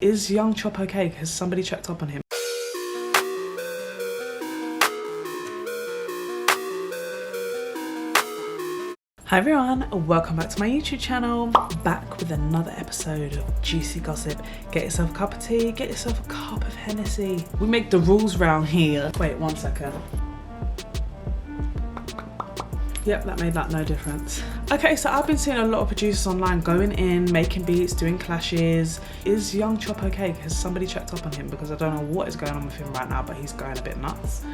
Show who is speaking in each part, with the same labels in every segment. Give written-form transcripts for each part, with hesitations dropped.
Speaker 1: Is Young Chop okay? Has somebody checked up on him? Hi everyone, welcome back to my YouTube channel. Back with another episode of Juicy Gossip. Get yourself a cup of tea, get yourself a cup of Hennessy. We make the rules round here. Wait, 1 second. Yep, that made that no difference. Okay, so I've been seeing a lot of producers online going in, making beats, doing clashes. Is Young Chop okay? Has somebody checked up on him? Because I don't know what is going on with him right now, but he's going a bit nuts.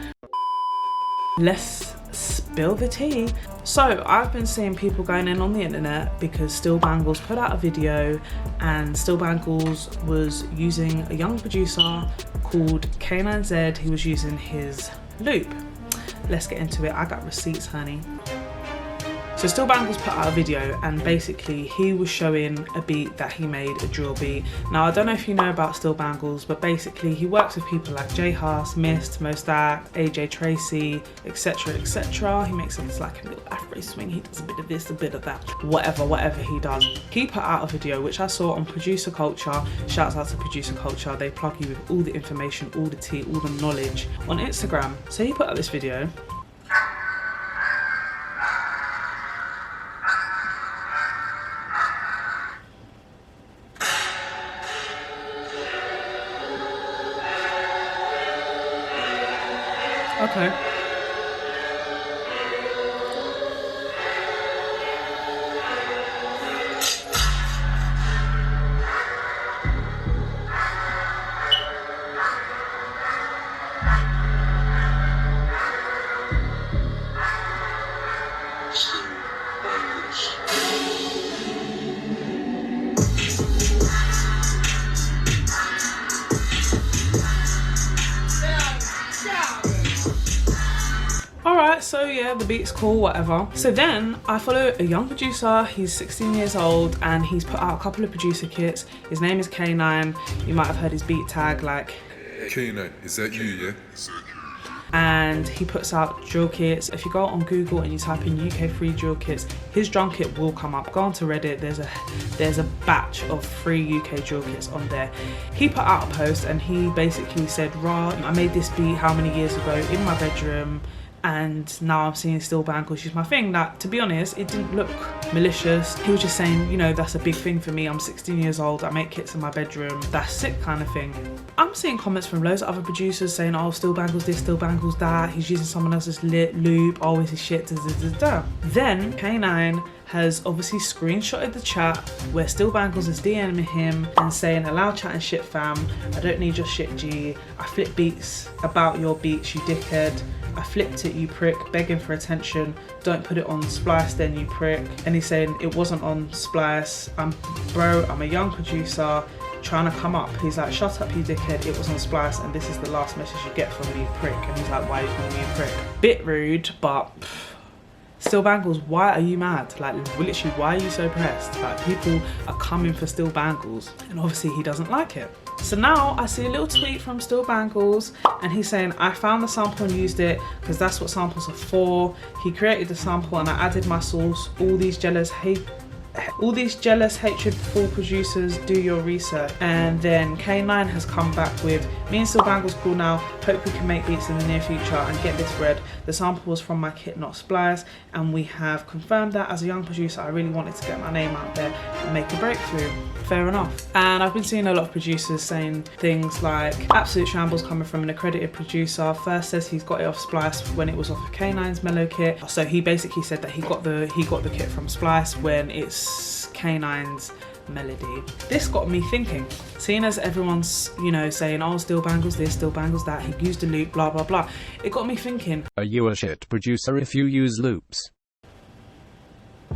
Speaker 1: Let's spill the tea. So I've been seeing people going in on the internet because Still Banglez put out a video, and Still Banglez was using a young producer called K9Z. He was using his loop. Let's get into it. I got receipts, honey. So Still Banglez put out a video, and basically he was showing a beat that he made, a drill beat. Now I don't know if you know about Still Banglez, but basically he works with people like J Haas, Mist, Mostak, AJ Tracy, etc, etc. He makes it like a little Afro swing, he does a bit of this, a bit of that, whatever he does. He put out a video which I saw on Producer Culture. Shouts out to Producer Culture, they plug you with all the information, all the tea, all the knowledge on Instagram. So he put out this video. Okay. Alright, so yeah, the beat's cool, whatever. So then I follow a young producer, he's 16 years old, and he's put out a couple of producer kits. His name is K9. You might have heard his beat tag like
Speaker 2: K9, is that you, yeah?
Speaker 1: And he puts out drill kits. If you go on Google and you type in UK free drill kits, his drum kit will come up. Go onto Reddit, there's a batch of free UK drill kits on there. He put out a post and he basically said, "Rah, I made this beat how many years ago in my bedroom, and now I'm seeing Still Banglez use my thing." That, to be honest, it didn't look malicious. He was just saying, you know, that's a big thing for me. I'm 16 years old, I make kits in my bedroom. That's sick, kind of thing. I'm seeing comments from loads of other producers saying, oh, Still Banglez this, Still Banglez that. He's using someone else's loop, always his shit, da, da, da, da. Then K9 has obviously screenshotted the chat where Still Banglez is DMing him and saying, allow chatting shit fam, I don't need your shit G, I flip beats about your beats, you dickhead. I flipped it, you prick, begging for attention. Don't put it on Splice then, you prick. And he's saying it wasn't on Splice. Bro, I'm a young producer trying to come up. He's like, shut up, you dickhead, it was on Splice and this is the last message you get from me, you prick. And he's like, why are you calling me a prick? Bit rude, but Still Banglez, why are you mad? Like, literally, why are you so pressed? Like, people are coming for Still Banglez, and obviously he doesn't like it. So now I see a little tweet from Still Banglez, and he's saying, I found the sample and used it because that's what samples are for. He created the sample and I added my source. All these jealous hatredful producers, do your research. And then K9 has come back with, me and Still Banglez cool now, hope we can make beats in the near future and get this bread. The sample was from my kit, not Splice, and we have confirmed that. As a young producer, I really wanted to get my name out there and make a breakthrough. Fair enough. And I've been seeing a lot of producers saying things like, absolute shambles coming from an accredited producer. First says he's got it off Splice when it was off of K9's mellow kit. So he basically said that he got the kit from Splice when it's K9's melody. This got me thinking, seeing as everyone's, you know, saying, oh, Still Banglez this, Still Banglez that, he used a loop, blah blah blah. It got me thinking,
Speaker 3: are you a shit producer if you use loops?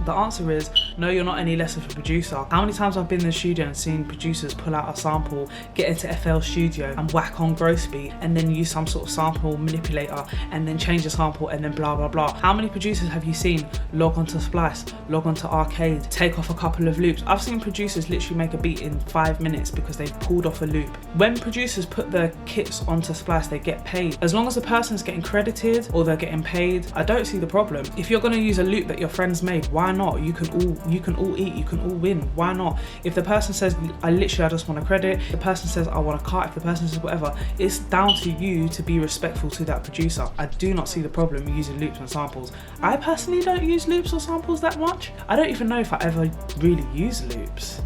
Speaker 1: The answer is no, you're not any less of a producer. How many times I've been in the studio and seen producers pull out a sample, get into FL Studio and whack on Gross Beat and then use some sort of sample manipulator and then change the sample and then blah blah blah. How many producers have you seen log onto Splice, log onto Arcade, take off a couple of loops? I've seen producers literally make a beat in 5 minutes because they've pulled off a loop. When producers put their kits onto Splice, they get paid. As long as the person's getting credited or they're getting paid, I don't see the problem. If you're going to use a loop that your friends made, why why not? You can all eat, you can all win. Why not? If the person says I just want a credit, the person says I want a cut, if the person says whatever, it's down to you to be respectful to that producer. I do not see the problem with using loops and samples. I personally don't use loops or samples that much. I don't even know if I ever really use loops.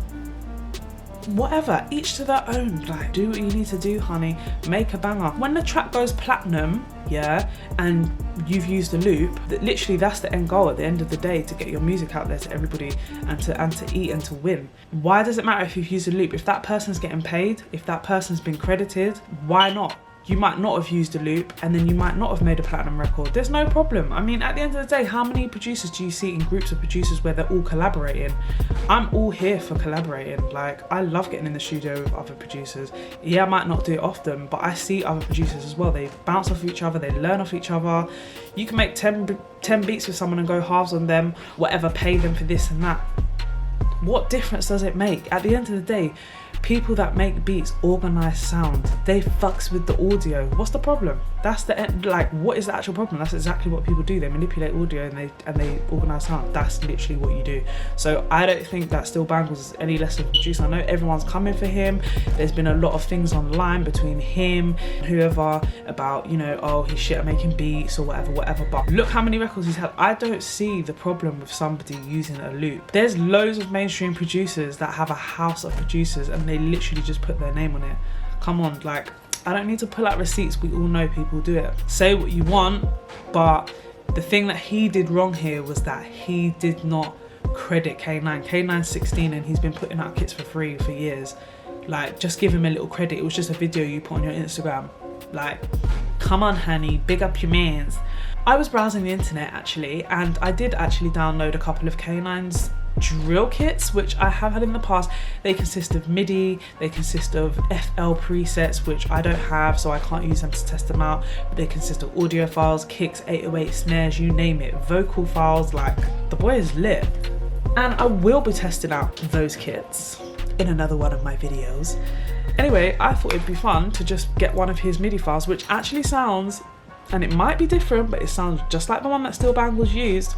Speaker 1: Whatever, each to their own. Like, do what you need to do, honey. Make a banger. When the track goes platinum, yeah, and you've used a loop, literally that's the end goal at the end of the day, to get your music out there to everybody and to eat and to win. Why does it matter if you've used a loop? If that person's getting paid, if that person's been credited, why not? You might not have used a loop and then you might not have made a platinum record. There's no problem. I mean, at the end of the day, how many producers do you see in groups of producers where they're all collaborating? I'm all here for collaborating. Like, I love getting in the studio with other producers. Yeah, I might not do it often, but I see other producers as well. They bounce off each other, they learn off each other. You can make 10 beats with someone and go halves on them, whatever, pay them for this and that. What difference does it make? At the end of the day, people that make beats organize sound. They fucks with the audio. What's the problem? That's the end. Like, what is the actual problem? That's exactly what people do. They manipulate audio and they organize sound. That's literally what you do. So I don't think that Still Banglez is any less of a producer. I know everyone's coming for him. There's been a lot of things online between him and whoever about, you know, oh, he's shit at making beats or whatever. But look how many records he's had. I don't see the problem with somebody using a loop. There's loads of mainstream producers that have a house of producers and they literally just put their name on it. Come on, like, I don't need to pull out receipts. We all know people do it. Say what you want, but the thing that he did wrong here was that he did not credit K9. K9's 16 and he's been putting out kits for free for years. Like, just give him a little credit. It was just a video you put on your Instagram. Like, come on, honey, big up your mans. I was browsing the internet actually, and I did actually download a couple of K9's drill kits, which I have had in the past. They consist of MIDI, they consist of FL presets, which I don't have, so I can't use them to test them out, but they consist of audio files, kicks, 808 snares, you name it, vocal files. Like, the boy is lit. And I will be testing out those kits in another one of my videos. Anyway, I thought it'd be fun to just get one of his MIDI files, which actually sounds, and it might be different, but it sounds just like the one that Still Banglez used.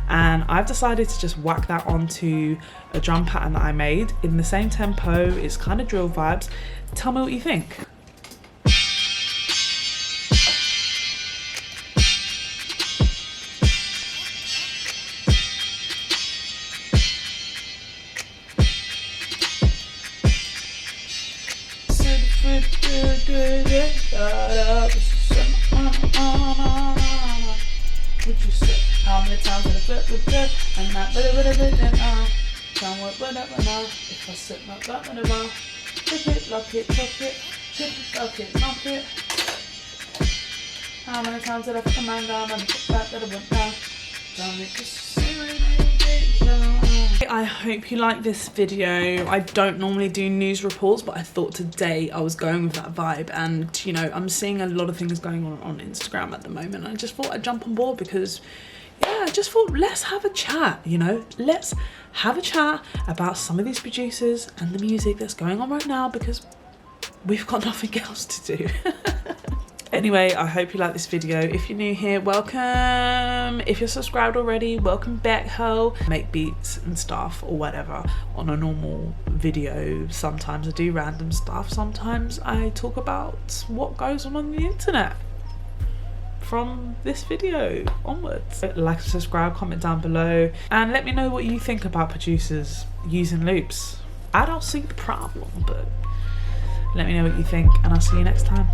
Speaker 1: And I've decided to just whack that onto a drum pattern that I made in the same tempo. It's kind of drill vibes. Tell me what you think. What you say? How many times did I flip and not if I sit my back on the bar, tip it, lock it, chop it, tip it, lock it, knock it. How many times did I put a man down and put back that I went down? Don't make this I hope you like this video. I don't normally do news reports, but I thought today I was going with that vibe, and you know, I'm seeing a lot of things going on Instagram at the moment. I just thought I'd jump on board because, yeah, I just thought let's have a chat, you know, let's have a chat about some of these producers and the music that's going on right now, because we've got nothing else to do. Anyway, I hope you like this video. If you're new here, welcome. If you're subscribed already, welcome back, ho. Make beats and stuff or whatever on a normal video. Sometimes I do random stuff. Sometimes I talk about what goes on the internet from this video onwards. Like and subscribe, comment down below, and let me know what you think about producers using loops. I don't see the problem, but let me know what you think, and I'll see you next time.